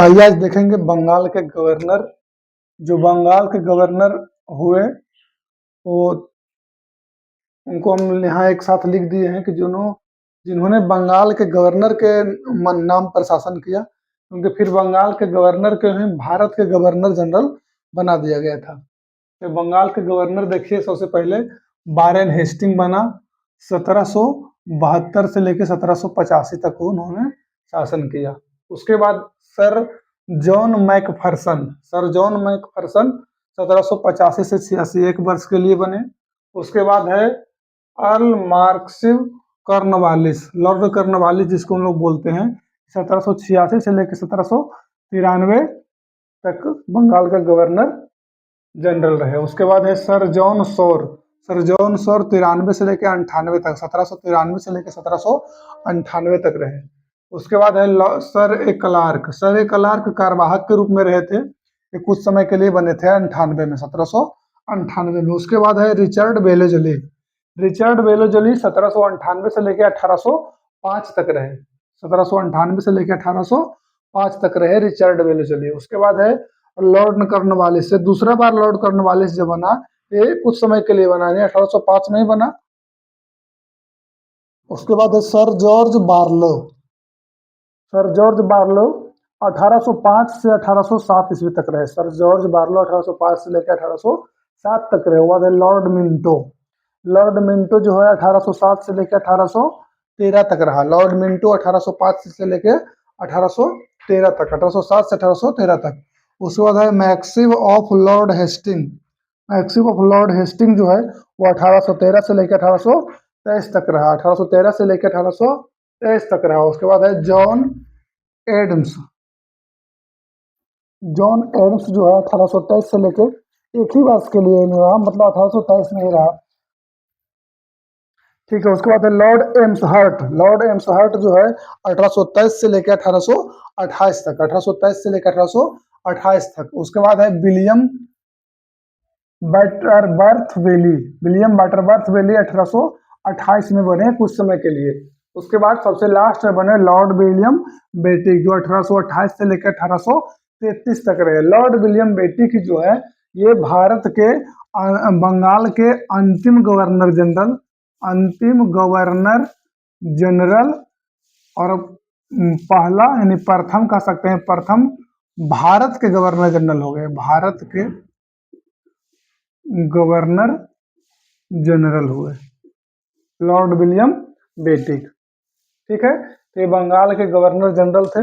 आइए आज देखेंगे बंगाल के गवर्नर। जो बंगाल के गवर्नर हुए वो उनको हम यहाँ एक साथ लिख दिए हैं कि जिन्होंने बंगाल के गवर्नर के नाम पर शासन किया, क्योंकि फिर बंगाल के गवर्नर को ही भारत के गवर्नर जनरल बना दिया गया था। तो बंगाल के गवर्नर देखिए, सबसे पहले वारेन हेस्टिंग बना। 1772 से लेकर 1785 तक उन्होंने शासन किया। उसके बाद सर जॉन मैकफरसन 1785 से 86 एक वर्ष के लिए बने। उसके बाद है अर्ल मार्क्सिव कर्नवालिस, लॉर्ड कर्नवालिस जिसको हम लोग बोलते हैं, 1786 से लेकर 1793 तक बंगाल का गवर्नर जनरल रहे। उसके बाद है सर जॉन शोर 93 से लेकर 98 तक, 1793 से लेकर 1798 तक रहे। उसके बाद है सर ए क्लार्क कार्यवाहक के रूप में रहे थे, ये कुछ समय के लिए बने थे 98 में, 1798 में। उसके बाद है रिचर्ड बेलोजली 1798 से लेकर 1805 तक रहे, 1798 से लेकर 1805 तक रहे रिचर्ड बेलोजली। उसके बाद है लॉर्ड कर्नवालिस, से दूसरा बार लॉर्ड कर्नवालिस जो बना, ये कुछ समय के लिए बना, नहीं 1805 में ही बना। उसके बाद है सर जॉर्ज बार्लो 1805 से 1807 ईस्वी तक रहे। सर जॉर्ज बार्लो 1805 से लेकर 1807 तक रहे। बाद है लॉर्ड मिंटो जो है 1807 से लेकर 1813 तक रहा। लॉर्ड मिंटो 1805 से लेकर 1813 तक, 1807 से 1813 तक। उसके बाद है मैक्सिम ऑफ लॉर्ड हेस्टिंग जो है वो 1813 से लेकर 1823 तक रहा, 1813 से लेकर 1823 तक रहा। उसके बाद है एडम्स जॉन एडम्स जो है 1823 से लेकर एक ही वर्ष के लिए रहा, मतलब 1823 में ही रहा। ठीक है। उसके बाद है लॉर्ड एम्स हर्ट जो है 1823 से लेकर 1828 तक, 1823 से लेकर 1828 तक। उसके बाद है विलियम बटरबर्थ बेली 1828 में बने कुछ समय के लिए। उसके बाद सबसे लास्ट में बने लॉर्ड विलियम बेटिक, जो 1828 से लेकर 1833 तक रहे। लॉर्ड विलियम बेटिक जो है ये भारत के बंगाल के अंतिम गवर्नर जनरल और पहला यानी प्रथम कह सकते हैं, प्रथम भारत के गवर्नर जनरल हो गए, भारत के गवर्नर जनरल हुए लॉर्ड विलियम बेटिक। ठीक है, तो ये बंगाल के गवर्नर जनरल थे।